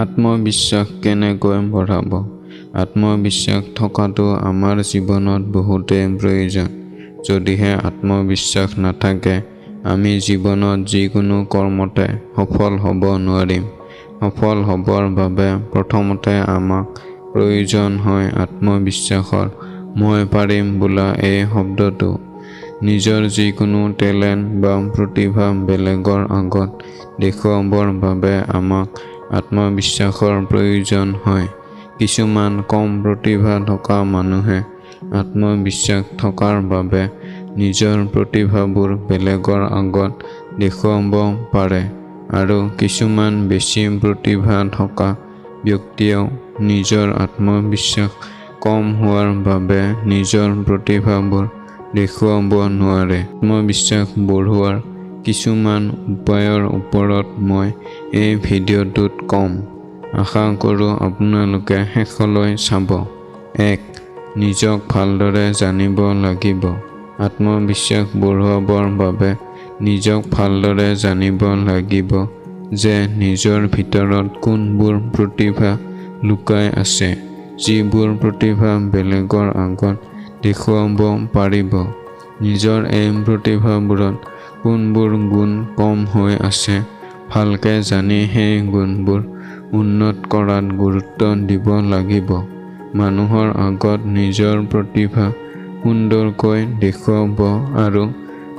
আত্মবিশ্বাস কেনেকৈ বঢ়াব? আত্মবিশ্বাস থকাটো আমাৰ জীৱনত বহুতেই প্ৰয়োজন। যদিহে আত্মবিশ্বাস নাথাকে, আমি জীৱনত যিকোনো কৰ্মতে সফল হ'ব নোৱাৰিম। সফল হ'বৰ বাবে প্ৰথমতে আমাক প্ৰয়োজন হয় আত্মবিশ্বাসৰ। মই পাৰিম বোলা এই শব্দটো। নিজৰ যিকোনো টেলেণ্ট বা প্ৰতিভা বেলেগৰ আগত দেখুৱাবৰ বাবে আমাক আত্মবিশ্বাসৰ প্ৰয়োজন হয়। কিছুমান কম প্ৰতিভা থকা মানুহে আত্মবিশ্বাস থকাৰ বাবে নিজৰ প্ৰতিভাবোৰ বেলেগৰ আগত দেখুৱাব পাৰে, আৰু কিছুমান বেছি প্ৰতিভা থকা ব্যক্তিয়েও নিজৰ আত্মবিশ্বাস কম হোৱাৰ বাবে নিজৰ প্ৰতিভাবোৰ দেখুৱাব নোৱাৰে। আত্মবিশ্বাস বঢ়োৱাৰ কিছুমান উপায়ৰ ওপৰত মই এই ভিডিঅ'টোত ক'ম। আশা কৰোঁ আপোনালোকে শেষলৈ চাব। ১. নিজক ভালদৰে জানিব লাগিব। আত্মবিশ্বাস বঢ়াবৰ বাবে নিজক ভালদৰে জানিব লাগিব যে নিজৰ ভিতৰত কোনবোৰ প্ৰতিভা লুকাই আছে, যিবোৰ প্ৰতিভা বেলেগৰ আগত দেখুৱাব পাৰিব। নিজৰ এই প্ৰতিভাবোৰত কোনবোৰ গুণ কম হৈ আছে ভালকৈ জানি সেই গুণবোৰ উন্নত কৰাত গুৰুত্ব দিব লাগিব। মানুহৰ আগত নিজৰ প্ৰতিভা সুন্দৰকৈ দেখুৱাব আৰু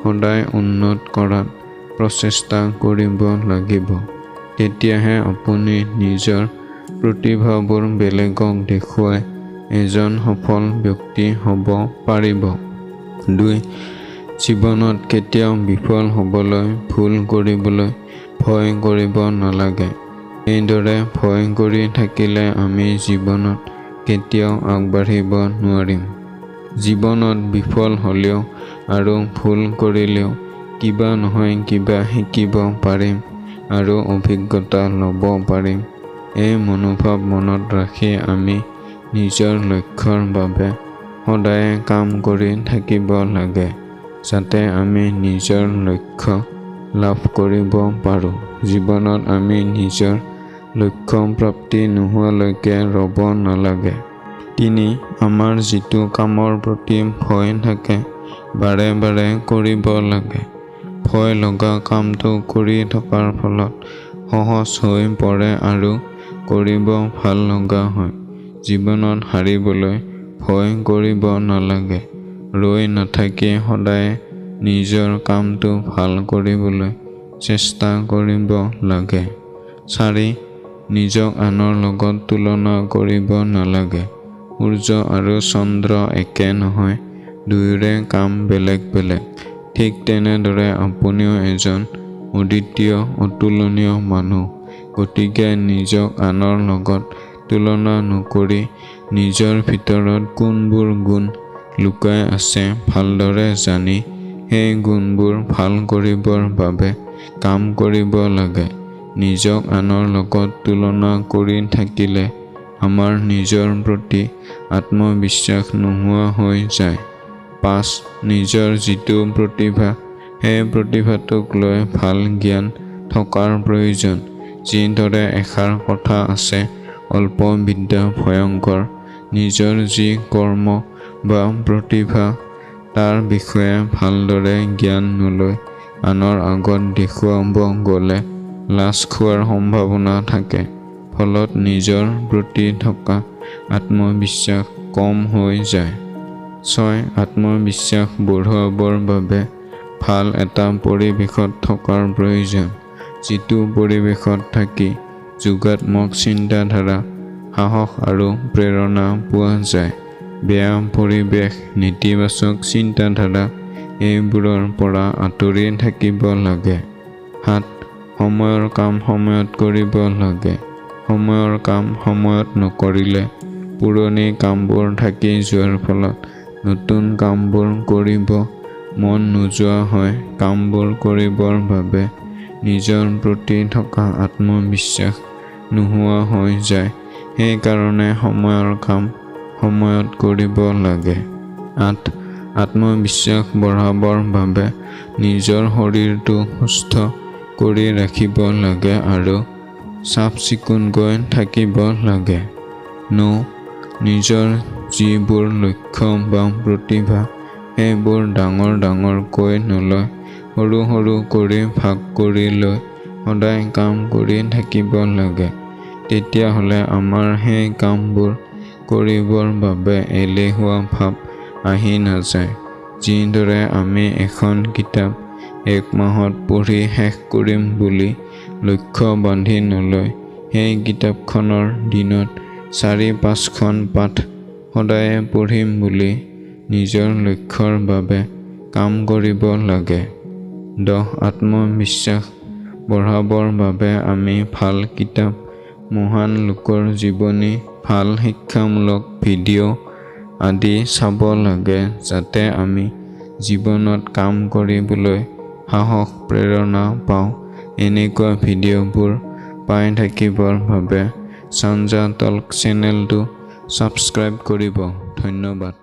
সদায় উন্নত কৰাত প্ৰচেষ্টা কৰিব লাগিব। তেতিয়াহে আপুনি নিজৰ প্ৰতিভাবোৰ বেলেগক দেখুৱাই এজন সফল ব্যক্তি হ'ব পাৰিব। ২. জীৱনত কেতিয়াও বিফল হ'বলৈ, ভুল কৰিবলৈ ভয় কৰিব নালাগে। এইদৰে ভয় কৰি থাকিলে আমি জীৱনত কেতিয়াও আগবাঢ়িব নোৱাৰিম। জীৱনত বিফল হ'লেও আৰু ভুল কৰিলেও কিবা নহয় কিবা শিকিব পাৰিম আৰু অভিজ্ঞতা ল'ব পাৰিম। এই মনোভাৱ মনত ৰাখি আমি নিজৰ লক্ষ্যৰ বাবে সদায় কাম কৰি থাকিব লাগে, যাতে আমি নিজৰ লক্ষ্য লাভ কৰিব পাৰোঁ। জীৱনত আমি নিজৰ লক্ষ্য প্ৰাপ্তি নোহোৱালৈকে ৰ'ব নালাগে। ৩. আমাৰ যিটো কামৰ প্ৰতি ভয় থাকে, বাৰে বাৰে কৰিব লাগে। ভয় লগা কামটো কৰি থকাৰ ফলত সহজ হৈ পৰে আৰু কৰিব ভাল লগা হয়। জীৱনত হাৰিবলৈ ভয় কৰিব নালাগে। ৰৈ নাথাকি সদায় নিজৰ কামটো ভাল কৰিবলৈ চেষ্টা কৰিব লাগে। ৪. নিজক আনৰ লগত তুলনা কৰিব নালাগে। সূৰ্য আৰু চন্দ্ৰ একে নহয়, দুয়োৰে কাম বেলেগ বেলেগ। ঠিক তেনেদৰে আপুনিও এজন অদ্বিতীয়, অতুলনীয় মানুহ। গতিকে নিজক আনৰ লগত তুলনা নকৰি নিজৰ ভিতৰত কোনবোৰ গুণ লুকাই আছে ভালদৰে জানি সেই গুণবোৰ ভাল কৰিবৰ বাবে কাম কৰিব লাগে। নিজক আনৰ লগত তুলনা কৰি থাকিলে আমাৰ নিজৰ প্ৰতি আত্মবিশ্বাস নোহোৱা হৈ যায়। ৫. নিজৰ যিটো প্ৰতিভা, সেই প্ৰতিভাটোক লৈ ভাল জ্ঞান থকাৰ প্ৰয়োজন। যিদৰে এষাৰ কথা আছে, অল্প বিদ্যা ভয়ংকৰ। নিজৰ যি কৰ্ম বা প্ৰতিভা তাৰ বিষয়ে ভালদৰে জ্ঞান নলৈ আনৰ আগত দেখুৱাব গ'লে লাজ খোৱাৰ সম্ভাৱনা থাকে। ফলত নিজৰ প্ৰতি থকা আত্মবিশ্বাস কম হৈ যায়। ৬. আত্মবিশ্বাস বঢ়াবৰ বাবে ভাল এটা পৰিৱেশত থকাৰ প্ৰয়োজন। যিটো পৰিৱেশত থাকি যোগাত্মক চিন্তাধাৰা, সাহস আৰু প্ৰেৰণা পোৱা যায়। বেয়া পৰিৱেশ, নেতিবাচক চিন্তাধাৰা এইবোৰৰ পৰা আঁতৰি থাকিব লাগে। ৭. সময়ৰ কাম সময়ত কৰিব লাগে। সময়ৰ কাম সময়ত নকৰিলে পুৰণি কামবোৰ থাকি যোৱাৰ ফলত নতুন কামবোৰ কৰিব মন নোযোৱা হয়। কামবোৰ কৰিবৰ বাবে নিজৰ প্ৰতি থকা আত্মবিশ্বাস নোহোৱা হৈ যায়। সেইকাৰণে সময়ৰ কাম সময়ত কৰিব লাগে। ৮. আত্মবিশ্বাস বঢ়াবৰ বাবে নিজৰ শৰীৰটো সুস্থ কৰি ৰাখিব লাগে আৰু চাফ চিকুণকৈ থাকিব লাগে। নিজৰ যিবোৰ লক্ষ্য বা প্ৰতিভা সেইবোৰ ডাঙৰকৈ নলয়, সৰু কৰি ভাগ কৰি লৈ সদায় কাম কৰি থাকিব লাগে। তেতিয়াহ'লে আমাৰ সেই কামবোৰ কৰিবৰ বাবে এলেহুৱা ভাৱ আহি নাযায়। যিদৰে আমি এখন কিতাপ 1 মাহত পঢ়ি শেষ কৰিম বুলি লক্ষ্য বান্ধি নলয়, সেই কিতাপখনৰ দিনত 4-5খন পাঠ সদায়ে পঢ়িম বুলি নিজৰ লক্ষ্যৰ বাবে কাম কৰিব লাগে। 10 আত্মবিশ্বাস বঢ়াবৰ বাবে আমি ভাল কিতাপ, মহান লোকৰ জীৱনী, ভাল শিক্ষামূলক ভিডিঅ' আদি চাব লাগে, যাতে আমি জীৱনত কাম কৰিবলৈ সাহস প্ৰেৰণা পাওঁ। এনেকুৱা ভিডিঅ'বোৰ পাই থাকিবৰ বাবে চাঞ্জা টল্ক চেনেলটো ছাবস্ক্ৰাইব কৰিব। ধন্যবাদ।